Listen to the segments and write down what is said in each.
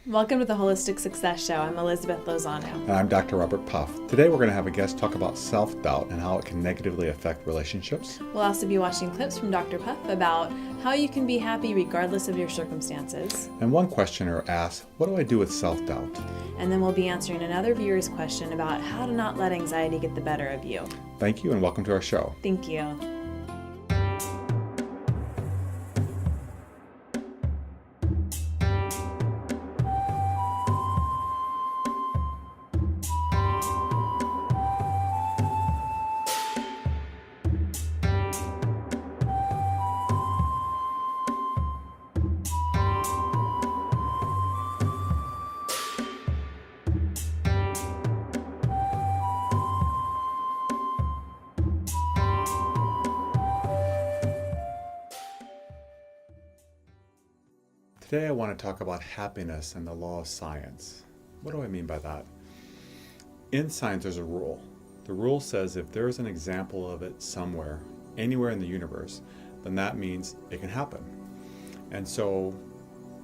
Welcome to the Holistic Success Show. I'm Elizabeth Lozano. And I'm Dr. Robert Puff. Today we're going to have a guest talk about self-doubt and how it can negatively affect relationships. We'll also be watching clips from Dr. Puff about how you can be happy regardless of your circumstances. And one questioner asked, what do I do with self-doubt? And then we'll be answering another viewer's question about how to not let anxiety get the better of you. Thank you and welcome to our show. Thank you. Today I want to talk about happiness and the law of science. What do I mean by that? In science there's a rule. The rule says if there's an example of it somewhere, anywhere in the universe, then that means it can happen. And so,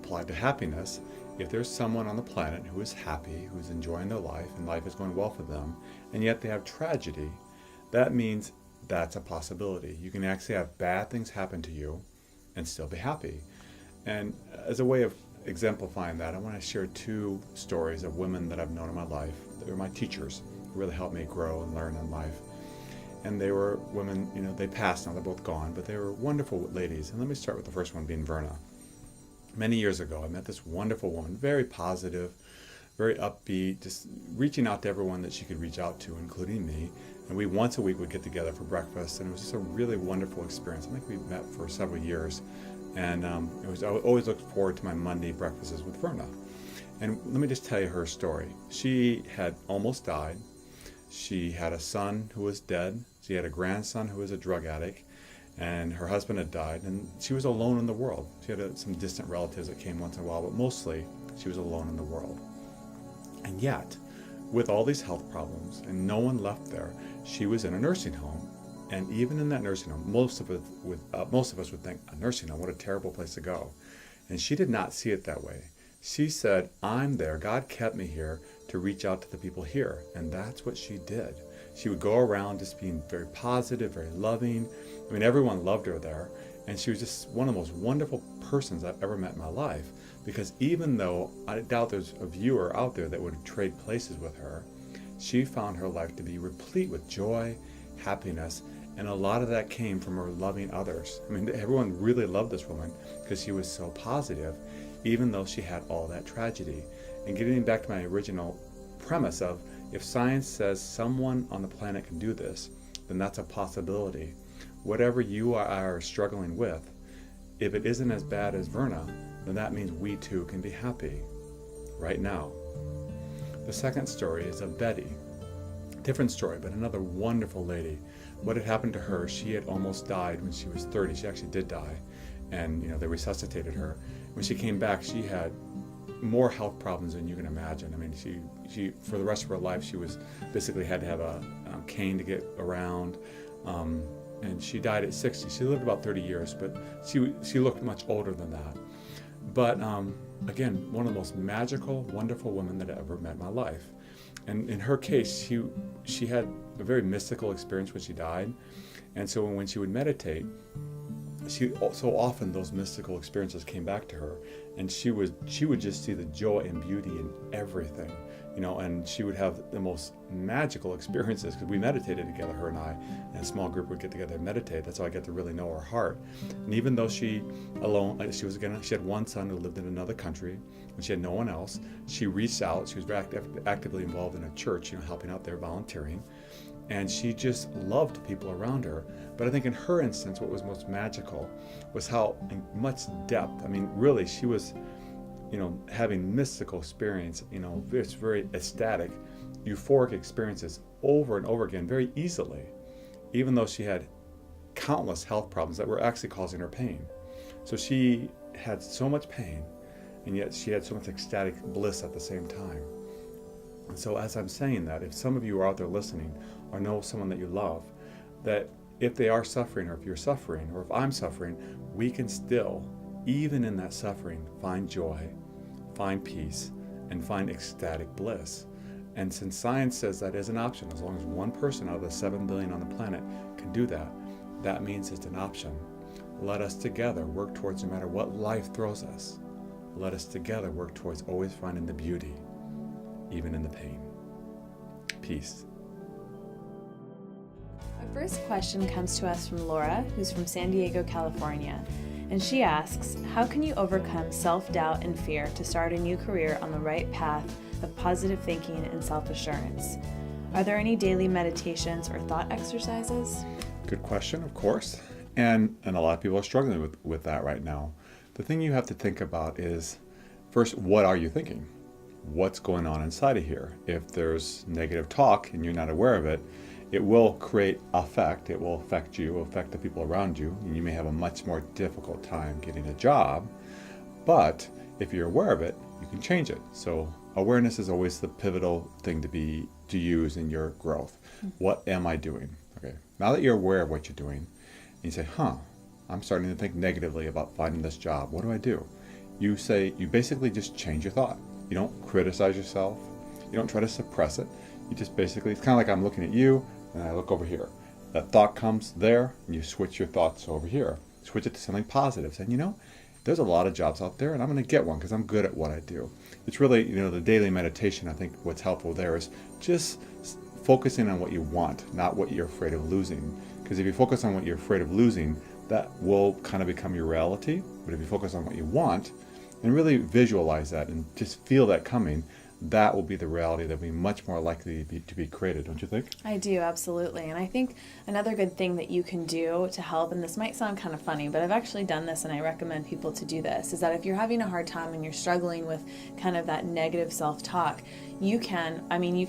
applied to happiness, if there's someone on the planet who is happy, who's enjoying their life, and life is going well for them, and yet they have tragedy, that means that's a possibility. You can actually have bad things happen to you and still be happy. And as a way of exemplifying that, I want to share two stories of women that I've known in my life. They were my teachers who really helped me grow and learn in life. And they were women, they passed now, they're both gone, but they were wonderful ladies. And let me start with the first one being Verna. Many years ago, I met this wonderful woman, very positive, very upbeat, just reaching out to everyone that she could reach out to, including me. And we once a week would get together for breakfast, and it was just a really wonderful experience. I think we met for several years. And I always looked forward to my Monday breakfasts with Verna. And let me just tell you her story. She had almost died. She had a son who was dead. She had a grandson who was a drug addict. And her husband had died. And she was alone in the world. She had some distant relatives that came once in a while, but mostly she was alone in the world. And yet, with all these health problems and no one left there, she was in a nursing home. And even in that nursing home, most of us would think, a nursing home, what a terrible place to go. And she did not see it that way. She said, I'm there. God kept me here to reach out to the people here. And that's what she did. She would go around just being very positive, very loving. I mean, everyone loved her there. And she was just one of the most wonderful persons I've ever met in my life. Because even though I doubt there's a viewer out there that would trade places with her, she found her life to be replete with joy, happiness, and a lot of that came from her loving others. I mean, everyone really loved this woman because she was so positive, even though she had all that tragedy. And getting back to my original premise of, if science says someone on the planet can do this, then that's a possibility. Whatever you are struggling with, if it isn't as bad as Verna, then that means we too can be happy right now. The second story is of Betty. Different story, but another wonderful lady. What had happened to her, she had almost died when she was 30. She actually did die, and they resuscitated her. When she came back, she had more health problems than you can imagine. I mean, she for the rest of her life, she was basically had to have a cane to get around, and she died at 60. She lived about 30 years, but she looked much older than that. But again, one of the most magical, wonderful women that I ever met in my life. And in her case, she had a very mystical experience when she died. And so when she would meditate, so often those mystical experiences came back to her, and she would just see the joy and beauty in everything, and she would have the most magical experiences because we meditated together, her and I, and a small group would get together and meditate. That's how I get to really know her heart. And even though she had one son who lived in another country, and she had no one else, she reached out. She was very actively involved in a church, helping out there, volunteering. And she just loved people around her. But I think in her instance, what was most magical was how in much depth, I mean, really, she was, having mystical experience, it's very ecstatic, euphoric experiences over and over again, very easily, even though she had countless health problems that were actually causing her pain. So she had so much pain, and yet she had so much ecstatic bliss at the same time. And so as I'm saying that, if some of you are out there listening or know someone that you love, that if they are suffering, or if you're suffering, or if I'm suffering, we can still, even in that suffering, find joy, find peace and find ecstatic bliss. And since science says that is an option, as long as one person out of the 7 billion on the planet can do that, that means it's an option. Let us together work towards, no matter what life throws us, let us together work towards always finding the beauty, even in the pain. Peace. Our first question comes to us from Laura, who's from San Diego, California. And she asks, how can you overcome self-doubt and fear to start a new career on the right path of positive thinking and self-assurance? Are there any daily meditations or thought exercises? Good question, of course. And a lot of people are struggling with that right now. The thing you have to think about is, first, what are you thinking? What's going on inside of here? If there's negative talk and you're not aware of it, it will create effect. It will affect you, will affect the people around you, and you may have a much more difficult time getting a job. But if you're aware of it, you can change it. So awareness is always the pivotal thing to use in your growth. What am I doing? Okay. Now that you're aware of what you're doing, and you say, I'm starting to think negatively about finding this job. What do? You basically just change your thought. You don't criticize yourself. You don't try to suppress it. You just basically, it's kind of like I'm looking at you and I look over here. That thought comes there and you switch your thoughts over here. Switch it to something positive. Saying, there's a lot of jobs out there and I'm going to get one because I'm good at what I do. It's really, the daily meditation, I think what's helpful there is just focusing on what you want, not what you're afraid of losing. Because if you focus on what you're afraid of losing, that will kind of become your reality. But if you focus on what you want and really visualize that and just feel that coming, that will be the reality that will be much more likely to be created, don't you think? I do, absolutely. And I think another good thing that you can do to help, and this might sound kind of funny, but I've actually done this and I recommend people to do this, is that if you're having a hard time and you're struggling with kind of that negative self-talk, you can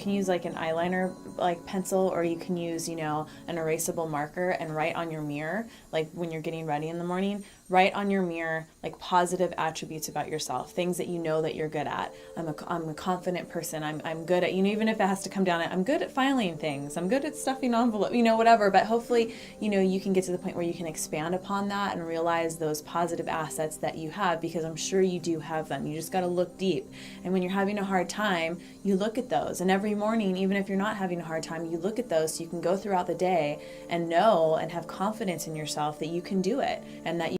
use like an eyeliner like pencil, or you can use, an erasable marker and write on your mirror, like when you're getting ready in the morning, write on your mirror like positive attributes about yourself, things that you know that you're good at. I'm a confident person. I'm good at, even if it has to come down, I'm good at filing things. I'm good at stuffing envelope, whatever. But hopefully, you can get to the point where you can expand upon that and realize those positive assets that you have, because I'm sure you do have them. You just got to look deep. And when you're having a hard time, you look at those. And every morning, even if you're not having a hard time, you look at those so you can go throughout the day and know and have confidence in yourself that you can do it, and that you